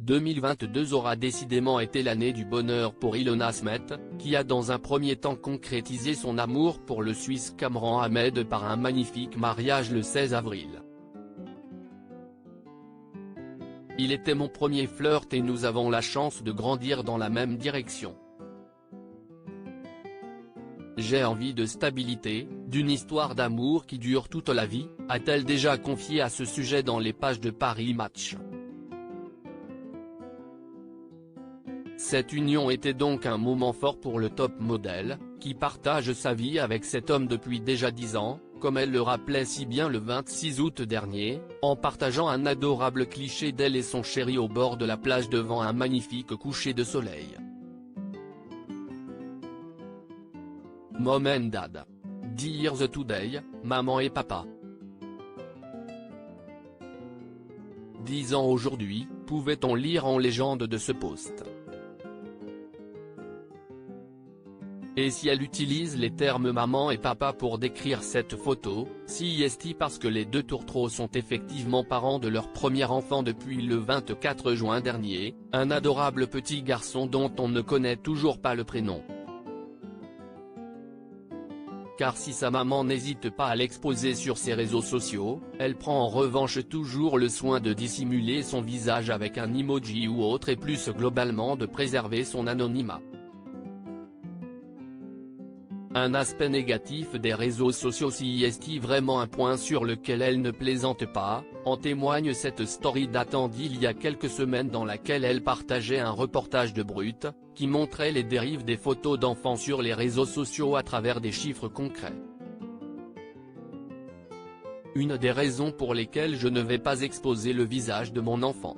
2022 aura décidément été l'année du bonheur pour Ilona Smet, qui a dans un premier temps concrétisé son amour pour le Suisse Kamran Ahmed par un magnifique mariage le 16 avril. Il était mon premier flirt et nous avons la chance de grandir dans la même direction. J'ai envie de stabilité, d'une histoire d'amour qui dure toute la vie, a-t-elle déjà confié à ce sujet dans les pages de Paris Match. Cette union était donc un moment fort pour le top modèle, qui partage sa vie avec cet homme depuis déjà 10 ans, comme elle le rappelait si bien le 26 août dernier, en partageant un adorable cliché d'elle et son chéri au bord de la plage devant un magnifique coucher de soleil. Mom and Dad. Dear Today, maman et papa. 10 ans aujourd'hui, pouvait-on lire en légende de ce post. Et si elle utilise les termes maman et papa pour décrire cette photo, si est-il parce que les deux tourtereaux sont effectivement parents de leur premier enfant depuis le 24 juin dernier, un adorable petit garçon dont on ne connaît toujours pas le prénom. Car si sa maman n'hésite pas à l'exposer sur ses réseaux sociaux, elle prend en revanche toujours le soin de dissimuler son visage avec un emoji ou autre et plus globalement de préserver son anonymat. Un aspect négatif des réseaux sociaux si est-il vraiment un point sur lequel elle ne plaisante pas, en témoigne cette story datant d'il y a quelques semaines dans laquelle elle partageait un reportage de Brut, qui montrait les dérives des photos d'enfants sur les réseaux sociaux à travers des chiffres concrets. Une des raisons pour lesquelles je ne vais pas exposer le visage de mon enfant.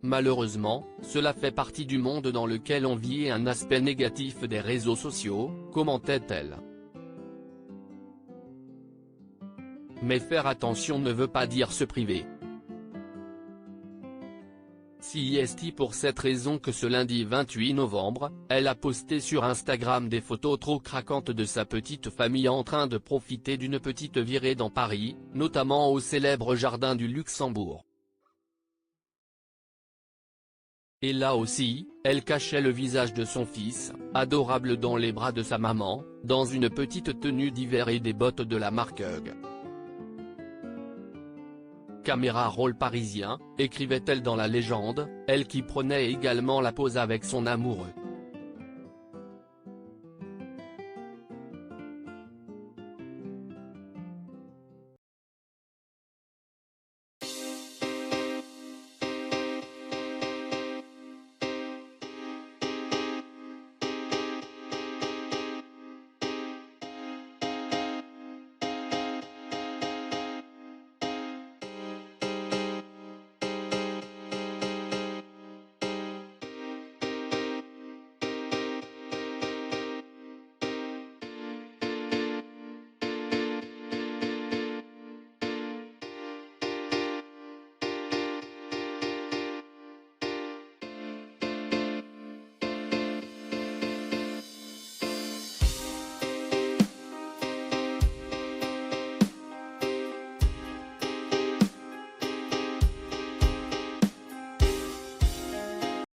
Malheureusement, cela fait partie du monde dans lequel on vit et un aspect négatif des réseaux sociaux, commentait-elle. Mais faire attention ne veut pas dire se priver. Si est pour cette raison que ce lundi 28 novembre, elle a posté sur Instagram des photos trop craquantes de sa petite famille en train de profiter d'une petite virée dans Paris, notamment au célèbre jardin du Luxembourg. Et là aussi, elle cachait le visage de son fils, adorable dans les bras de sa maman, dans une petite tenue d'hiver et des bottes de la marque Hug. Caméra rôle parisien, écrivait-elle dans la légende, elle qui prenait également la pose avec son amoureux.